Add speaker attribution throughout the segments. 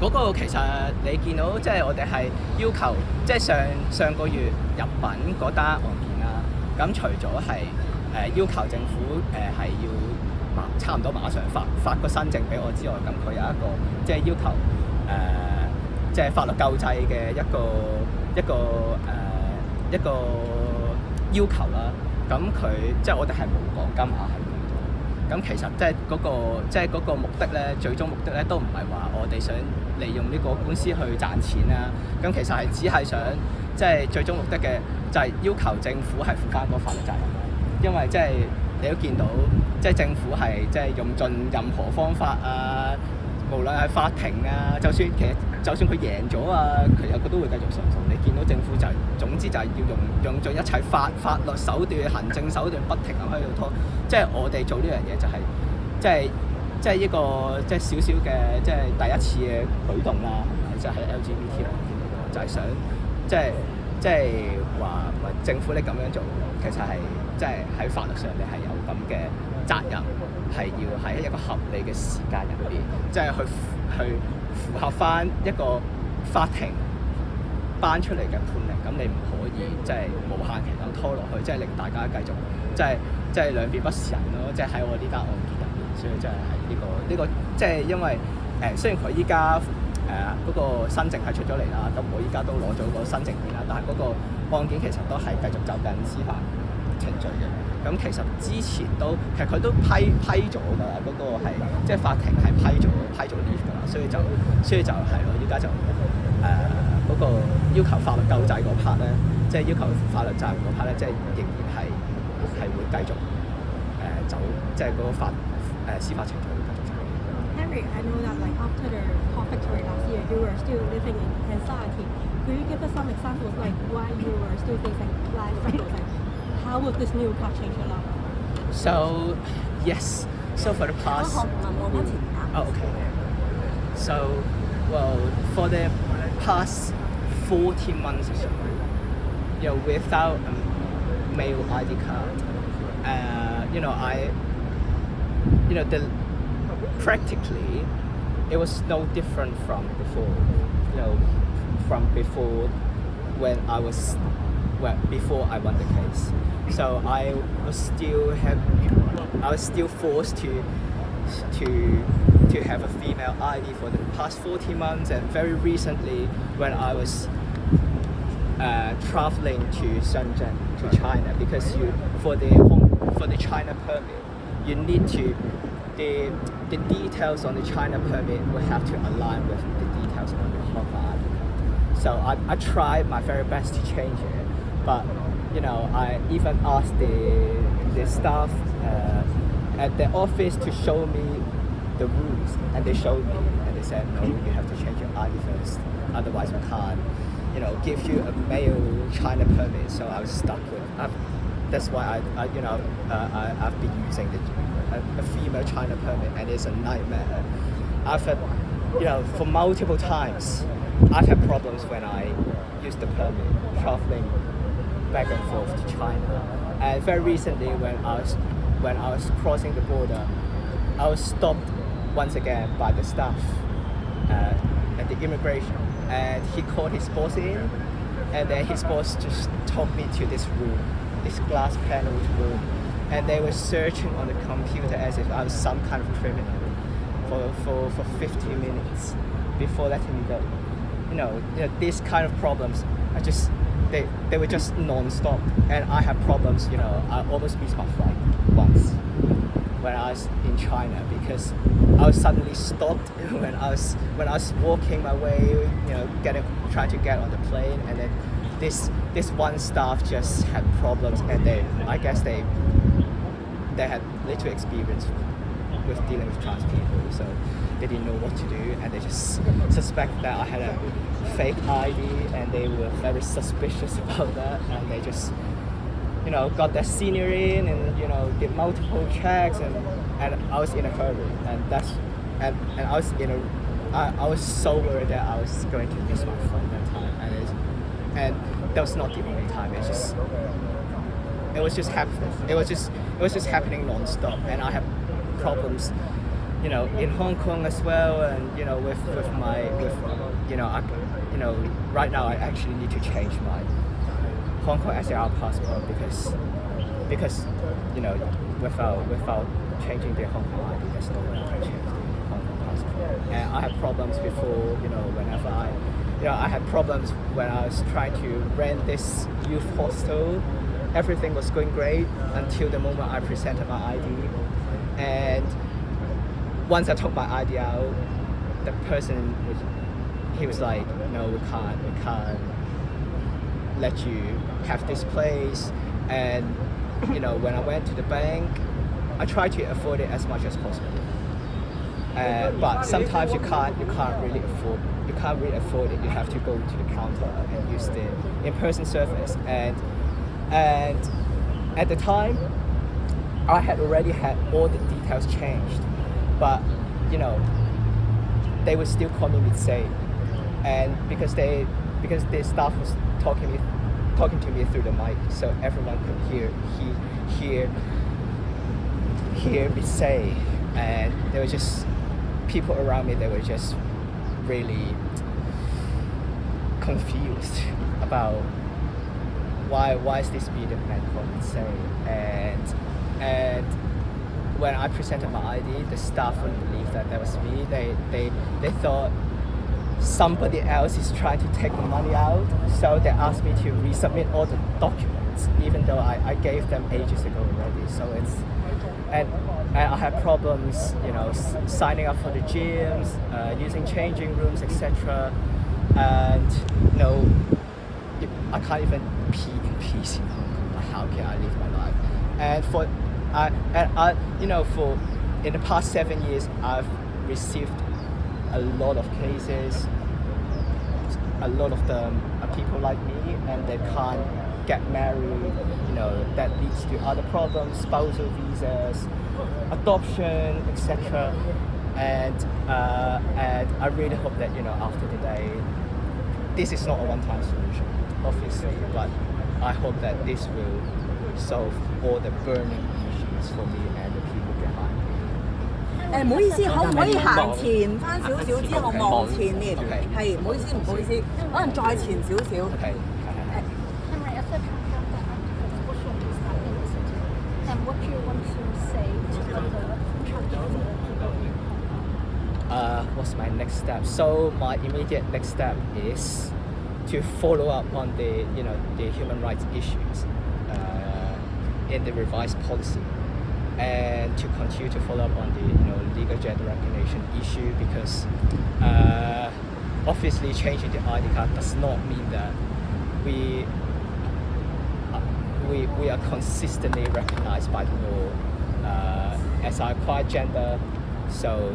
Speaker 1: 嗰個其實你見到即係我哋係要求，即係上個月入稟嗰單案件啦。咁除咗係要求政府係要差唔多馬上發個新證俾我之外，咁佢有一個即係要求即係法律救濟嘅一個要求啦。咁佢即係我哋係冇講金額係幾多。咁其實即係嗰個目的咧，最終目的咧都唔係話我哋想利用呢個官司去賺錢啦。咁其實係只係想即係最終目的嘅就係要求政府係負翻嗰個法律責任。因為即係你都見到，即係政府係即係用盡任何方法啊，無論係法庭啊，就算佢贏咗啊，其實佢都會繼續上訴。你見到政府就係總之就係要用盡一切法律手段、行政手段，不停咁喺度拖。即係我哋做呢樣嘢就係即係一個即係少少嘅即係第一次嘅舉動啦，係咪？即係喺 LGBT 入邊就係想即係話政府你咁樣做，其實係即係喺法律上你係有咁嘅責任，係要喺一個合理嘅時間入邊，即係去符合翻一個法庭頒出嚟嘅判令。咁你唔可以即係無限期咁拖落去，即係令大家繼續即係兩邊不是人咯。即係喺我呢單案件入邊，所以即係呢個即係因為雖然佢依家嗰個新證係出咗嚟啦，咁我依家都攞咗個新證件啦，但係嗰個案件其實都係繼續走緊司法程序嘅。咁其實之前其實佢都批咗㗎啦，嗰個係即係法庭係批咗 leave 㗎啦，所以就係咯，依家就嗰個要求法律救濟嗰 part 咧，即係要求法律責任嗰 part 咧，即係仍然係會繼續走，即係嗰個司法程序會繼續走。
Speaker 2: Henry, I know that like after the court victory last year, you were still living in anxiety. Could you give us some examples like why you were still facing life struggles and how would this new court change your life?
Speaker 1: So yes, so for the past. Okay. So well, for the past 14 months or so, without a male ID card, practically it was no different from before. Before I won the case. So I was still forced to have a female ID for the past 14 months, and very recently when I was traveling to Shenzhen to China, because for the China permit you need to the details on the China permit will have to align with the details on the Hong Kong ID card. So I tried my very best to change it, but I even asked the staff at the office to show me the rules, and they showed me, and they said no, you have to change your ID first, otherwise we can't give you a male China permit. So I was stuck with that's why I've been using a female China permit, and it's a nightmare. I've had for multiple times I've had problems when I use the permit traveling back and forth to China. And very recently when I was crossing the border, I was stopped once again by the staff at the immigration, and he called his boss in, and then his boss just took me to this room, this glass paneled room, and they were searching on the computer as if I was some kind of criminal for 15 minutes before letting me go. These kind of problems are just they were just non-stop, and I had problems. I almost missed my flight once when I was in China, because I was suddenly stopped when I was walking my way, trying to get on the plane, and then this one staff just had problems, and I guess they had little experience with dealing with trans people, so they didn't know what to do, and they just suspected that I had a fake ID, and they were very suspicious about that, and they just got their senior in, and did multiple checks, and I was in a hurry, and I was so worried that I was going to miss my flight that time, and that was not the only time. It was just happening. It was just happening non-stop, and I had problems in Hong Kong as well, and with right now I actually need to change my Hong Kong SAR passport because without changing the Hong Kong ID, there's no way I can change the Hong Kong passport. And I had problems before, whenever I had problems when I was trying to rent this youth hostel. Everything was going great until the moment I presented my ID. And once I took my ID out, the person was like, no, we can't let you have this place. And when I went to the bank, I tried to afford it as much as possible. But sometimes you can't really afford it. You have to go to the counter and use the in-person service. And at the time, I had already had all the details changed, but they would still call me mid-say, and because the staff was talking to me through the mic, so everyone could hear me say, and there were just people around me. They were just really confused about why is this bearded man called me say, and when I presented my ID, the staff wouldn't believe that was me. They thought somebody else is trying to take the money out, so they asked me to resubmit all the documents, even though I gave them ages ago already. So and I had problems, signing up for the gyms, using changing rooms, etc. And I can't even pee in peace in Hong Kong. How can I live my life? And for in the past 7 years, I've received a lot of cases. A lot of them are people like me, and they can't get married. That leads to other problems, spousal visas, adoption, etc. And I really hope that after today, this is not a one-time solution, obviously, but I hope that this will solve all the burning issues for me and the people behind me.
Speaker 3: 唔好意思，可唔可以行前翻少少之後望前面？係，唔好意思，可能再前少少。
Speaker 1: Okay.
Speaker 4: Can I also confirm that unfortunately is that insensitive? And what do you want to say to other transgender people?
Speaker 1: What's my next step? So my immediate next step is to follow up on the human rights issues in the revised policy, and to continue to follow up on the legal gender recognition issue, because obviously changing the ID card does not mean that we are consistently recognized by the law as I acquire gender. So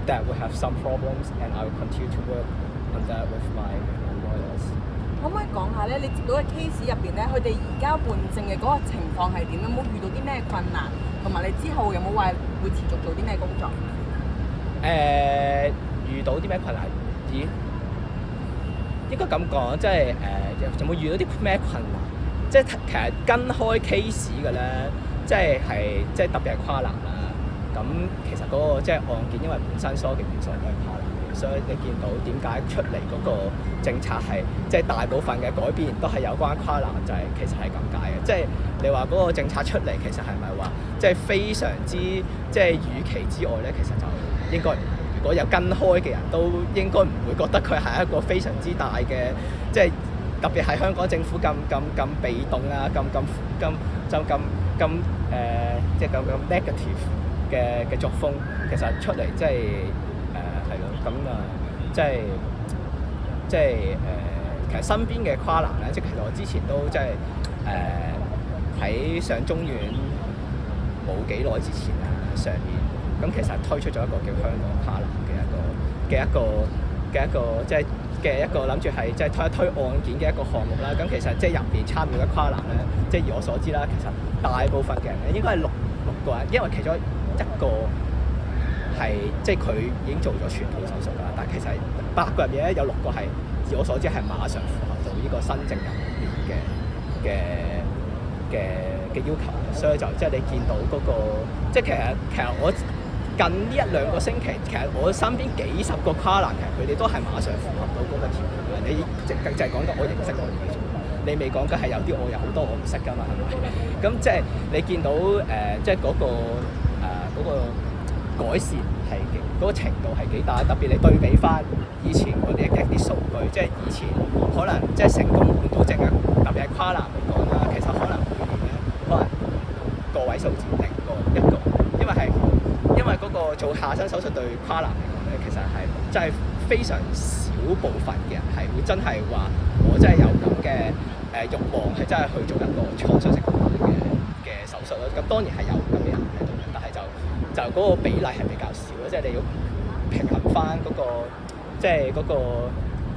Speaker 1: that will have some problems, and I will continue to work on that with my lawyers.
Speaker 3: 可唔可以講下咧？你接到嘅 case 入邊咧，佢哋移交換證嘅嗰個情況係點？有冇遇到啲咩困難？同埋你之後有冇話會持續做啲咩工作？
Speaker 1: 遇到啲咩困難？應該咁講，即係有冇遇到啲咩困難？即係其實跟開 case 嘅咧，即係特別係跨男啦。咁其實嗰個即係案件，因為本身所有嘅元素都係跨男嘅，所以你見到點解出嚟嗰個政策係即係大部分嘅改變都係有關跨男，就係其實係咁解嘅。即係你話嗰個政策出嚟，其實係咪話即係非常之即係預期之外咧？其實就應該如果有跟開嘅人都應該唔會覺得佢係一個非常之大嘅，即係特別係香港政府咁被動啊，咁即係咁 negative 嘅作風，其實出嚟即係係咯，咁即係其實身邊嘅跨男咧，即係其實我之前都即係喺上中院冇幾耐之前啊，上年咁其實推出咗一個叫香港跨男嘅一個即係嘅一個諗住係即係推一推案件嘅一個項目啦。咁其實即係入邊參與嘅跨男咧，即係以我所知啦，其實大部分嘅人咧應該係六個人，因為其中一個係即係佢已經做咗全套手術啦，但係其實8個入面咧有6個係以我所知係馬上符合到呢個新政人嘅要求，所以就即係你見到嗰個即係其實近呢1-2個星期，其實我身邊幾十個跨男，其實佢哋都係馬上符合到嗰個條件嘅。你就係講緊我認識我嘅啫，你未講緊係有啲我有好多我唔識㗎嘛，係咪？咁即係你見到即係嗰個改善係嗰個程度係幾大，特別你對比翻以前嗰啲一啲數據，即係以前可能即係成功換到證嘅，特別係跨男嚟講啦，其實可能每年咧可能個位數字0個1個，因為嗰個做下身手術對跨男嚟講咧，其實係真係非常少部分嘅人係會真係話我真係有咁嘅慾望係真係去做一個創傷性骨骼嘅手術咯。咁當然係有咁嘅人喺度嘅，但係就嗰個比例係比較少咯，即係你要平衡翻嗰個即係嗰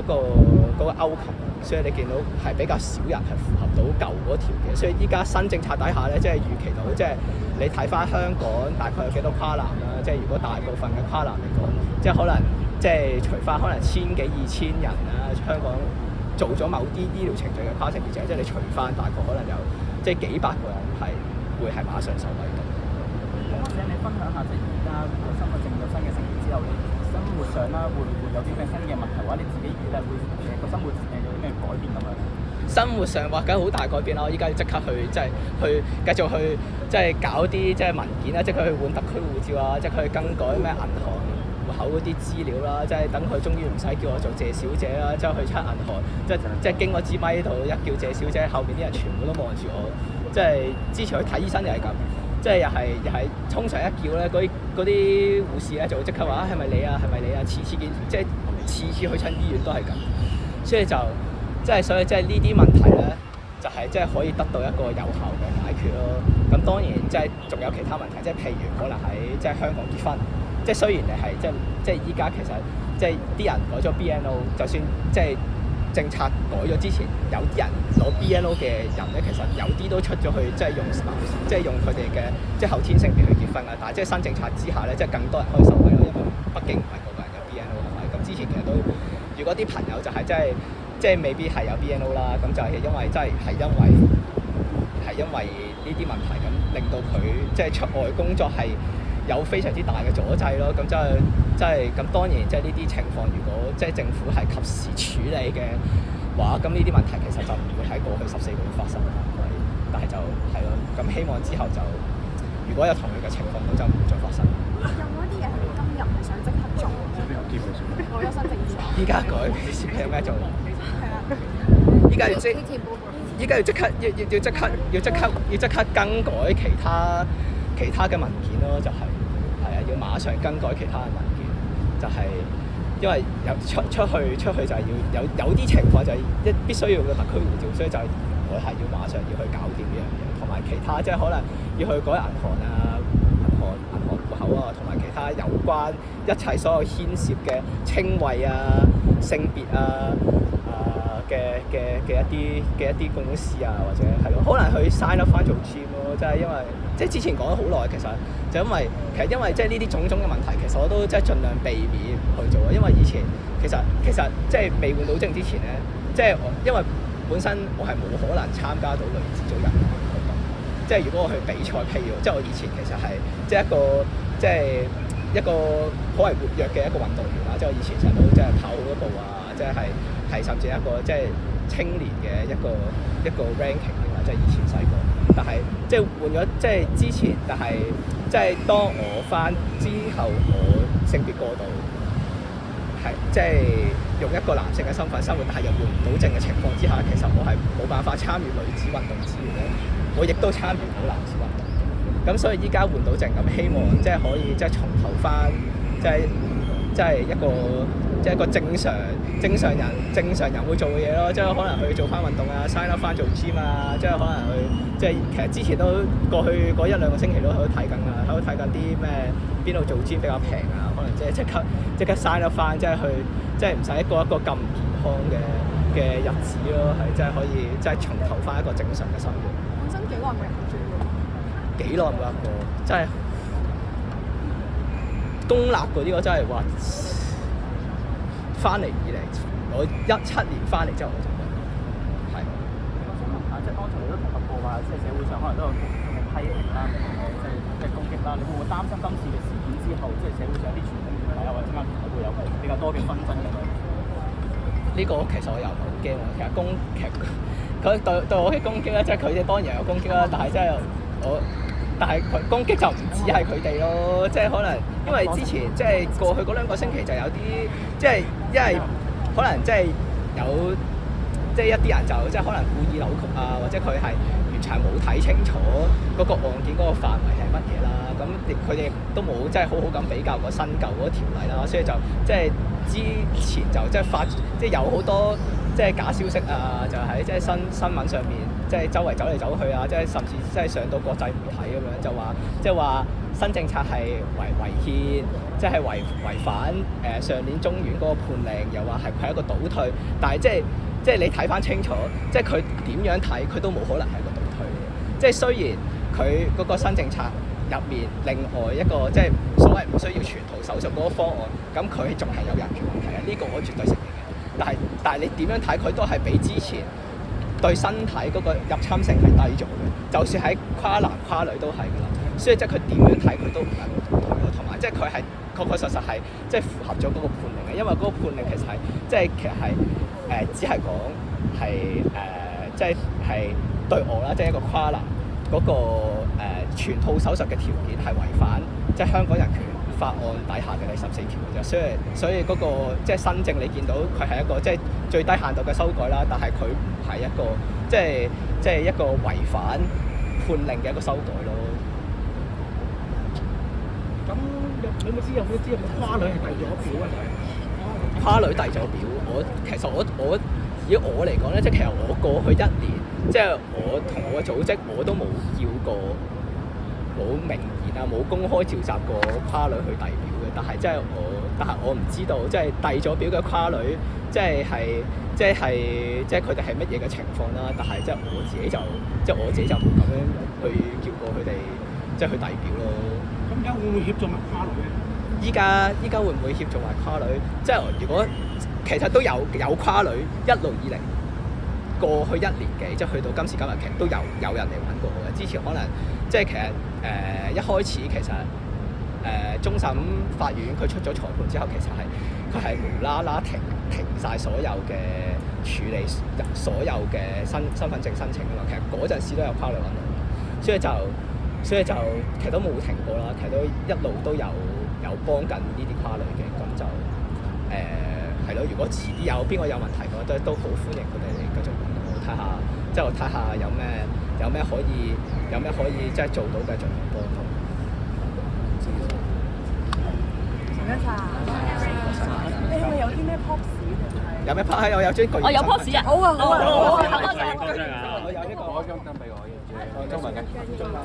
Speaker 1: 個 outcome，所以你見到係比較少人係符合到舊嗰條嘅，所以依家新政策底下咧，即係預期到即係你睇翻香港大概有幾多跨男啦，即係如果大部分嘅跨男嚟講，即係可能即係除翻可能1000幾2000人啦，香港做咗某啲醫療程序嘅跨性別者，即係你除翻大概可能有即係幾百個人係會係馬上受惠到。
Speaker 5: 咁或者你分享下，即係而家個身份證咗新嘅成員之後，你生活上啦會有啲咩新嘅問題，或者你自己預計會個生活有啲咩改變咁樣？
Speaker 1: 生活上話梗係好大改變啦！我依家要即刻去即係去繼續去即係搞啲即係文件啦，即係佢去換特區護照啊，即係佢去更改咩銀行戶口嗰啲資料啦，即係等佢終於唔使叫我做謝小姐啦，之後去出銀行，即係經過支咪度一叫謝小姐，後面啲人全部都望住我，即係之前去睇醫生又係咁。即係又係通常一叫咧，嗰啲護士咧就會即刻話係咪你啊，係咪你啊？次次見即係次次去親醫院都係咁，所以即係呢啲問題咧，就係即係可以得到一個有效嘅解決咯。咁當然即係仲有其他問題，即係譬如可能喺即係香港結婚，即係雖然你係即係依家其實即係啲人改咗 BNO， 就算即係政策改咗之前，有啲人攞 BNO 嘅人咧，其實有啲都出咗去，即係用佢哋嘅即係後天性別去結婚啊。但係即係新政策之下咧，即係更多人可以受惠咯，因為畢竟唔係個個人有 BNO 係咪？咁之前其實都，如果啲朋友就係即係未必係有 BNO 啦，咁就係因為呢啲問題咁，令到佢即係出外工作係有非常之大嘅阻滯咯。咁即係咁當然即係呢啲情況，如果即係政府係及時處理嘅話，咁呢啲問題其實就唔會喺過去14個月發生啦。但係就係咯，咁希望之後就如果有同樣嘅情況，就唔會再發生。
Speaker 4: 有冇一啲嘢係你今日係想即刻做？我有新政策。
Speaker 1: 依家改有咩做？
Speaker 4: 係啊。
Speaker 1: 依家要即刻更改其他嘅文件咯，就係要馬上更改其他嘅文件，就係因為出去就係要有啲情況就係必須要個特區護照，所以就係我係要馬上要去搞掂呢樣嘢，同埋其他即係可能要去改銀行戶口啊，同埋其他有關一切所有牽涉嘅稱謂啊、性別啊。嘅一啲公司啊，或者係咯，可能去 sign up 翻做 gym 咯，即係因為即係之前講咗好耐，其實因為即係呢啲種種嘅問題，其實我都即係盡量避免去做啊。因為以前其實即係未換到證之前咧，即係因為本身我係冇可能參加到類似做任何嘅活動，即係如果我去比賽，譬如即係我以前其實係即係一個好為活躍嘅一個運動員啦，即係我以前成日都即係跑好多步啊，即係甚至一個即係青年嘅一個 ranking 嘅嘛，即係以前細個。但係即係換咗即係之前，但係即係當我翻之後，我性別過渡係即係用一個男性嘅身份生活，但係又換唔到證嘅情況之下，其實我係冇辦法參與女子運動之餘咧，我亦都參與唔到男子運動。咁所以依家換到證，咁希望即係可以即係重投翻，即係一個正常人會做嘅嘢咯，即係可能去做翻運動啊 ，sign up 翻做 gym 啊，即係可能去即係其實之前都過去嗰1-2個星期都喺度睇緊㗎，喺度睇緊啲咩邊度做 gym 比較平啊，可能即刻 sign up 翻，即係去即係唔使過一個咁唔健康嘅日子咯，係即係可以即係重投翻一個正常嘅生活。
Speaker 4: 本身幾耐冇入過 gym 喎？
Speaker 1: 幾耐冇入過？真係公立嗰啲我真係話翻嚟以嚟，我17年翻嚟之後我就係。
Speaker 5: 我想問下，即係當初你都提及過話，即係社會上可能都有同性嘅批評啦，即係攻擊啦，你會唔會擔心今次嘅事件之後，即係社會上啲傳統媒體啊或者啱會有比較多嘅紛爭咁樣？
Speaker 1: 呢個其實我又唔係好驚喎，其實佢對我嘅攻擊咧，即係佢哋當然有攻擊啦，但係真係但係佢攻擊就唔止係佢哋咯，即係可能因為之前即係過去嗰2個星期就有啲即係因為可能即係有即係一啲人就即係可能故意扭曲啊，或者佢係完全冇睇清楚嗰個案件嗰個範圍係乜嘢啦，咁佢哋都冇即係好好咁比較個新舊嗰個條例啦，所以就即係之前就即係即係有好多即係假消息啊，就喺即係新聞上面。即係周圍走嚟走去啊！即係甚至即係上到國際媒體咁樣，即係話新政策係違憲，即係違反上年中院嗰個判令，又話係一個倒退。但係即係你睇翻清楚，即係佢點樣睇，佢都冇可能係一個倒退嘅。即係雖然佢嗰個新政策入面另外一個即係所謂唔需要全套手術嗰個方案，咁佢仲係有人權問題嘅，呢個我絕對承認嘅。但係你點樣睇，佢都係比之前對身體嗰個入侵性係低咗嘅，就算喺跨男跨女都係㗎啦。所以即係佢點樣睇佢都唔係冇倒退咯，同埋即係佢係確確實實係即係符合咗嗰個判令嘅，因為嗰個判令其實係其實係只係講係即係對我啦，即係一個跨男嗰個全套手術嘅條件係違反即係香港人權法案底下嘅第14條嘅啫，所以嗰個即係新政你見到佢係一個即係最低限度嘅修改啦，但係佢唔係一個即係一個違反判令嘅一個修改咯。
Speaker 6: 咁有冇知有冇跨女係遞咗表啊？
Speaker 1: 跨女遞咗表，其實我以我嚟講咧，即係其實我過去1年，即係我同我嘅組織我都冇叫過。冇明言啊，冇公開召集過跨女去遞表嘅，但係我唔知道，即係遞咗表嘅跨女，即係佢哋係乜嘢嘅情況啦。但係即係我自己就冇咁樣去叫過佢哋，即係去遞表咯。
Speaker 6: 咁而家會唔會協助埋跨女咧？
Speaker 1: 依家會唔會協助埋跨女？即係如果其實都有跨女一路以嚟。過去1年幾，即係去到今時今日，其實都有人嚟揾過我嘅。之前可能即係其實一開始其實終審法院佢出咗裁判之後，其實佢係無啦啦停晒所有嘅處理所有嘅身份證申請㗎嘛。其實嗰陣時都有跨女揾我，所以就其實都冇停過啦。其實都一路都有幫緊呢啲跨女嘅，咁就係咯。如果遲啲有邊個有問題嘅話，都好歡迎佢哋嚟繼續揾我睇下，即係我睇下有咩可以即係做到嘅盡量幫到。
Speaker 3: 唔該晒。你係咪有啲咩 pose
Speaker 1: 有咩 pose？我有張巨型。
Speaker 3: 我有 pose 啊！好啊！
Speaker 6: 我有呢個，攞張燈俾我，中文嘅。中文。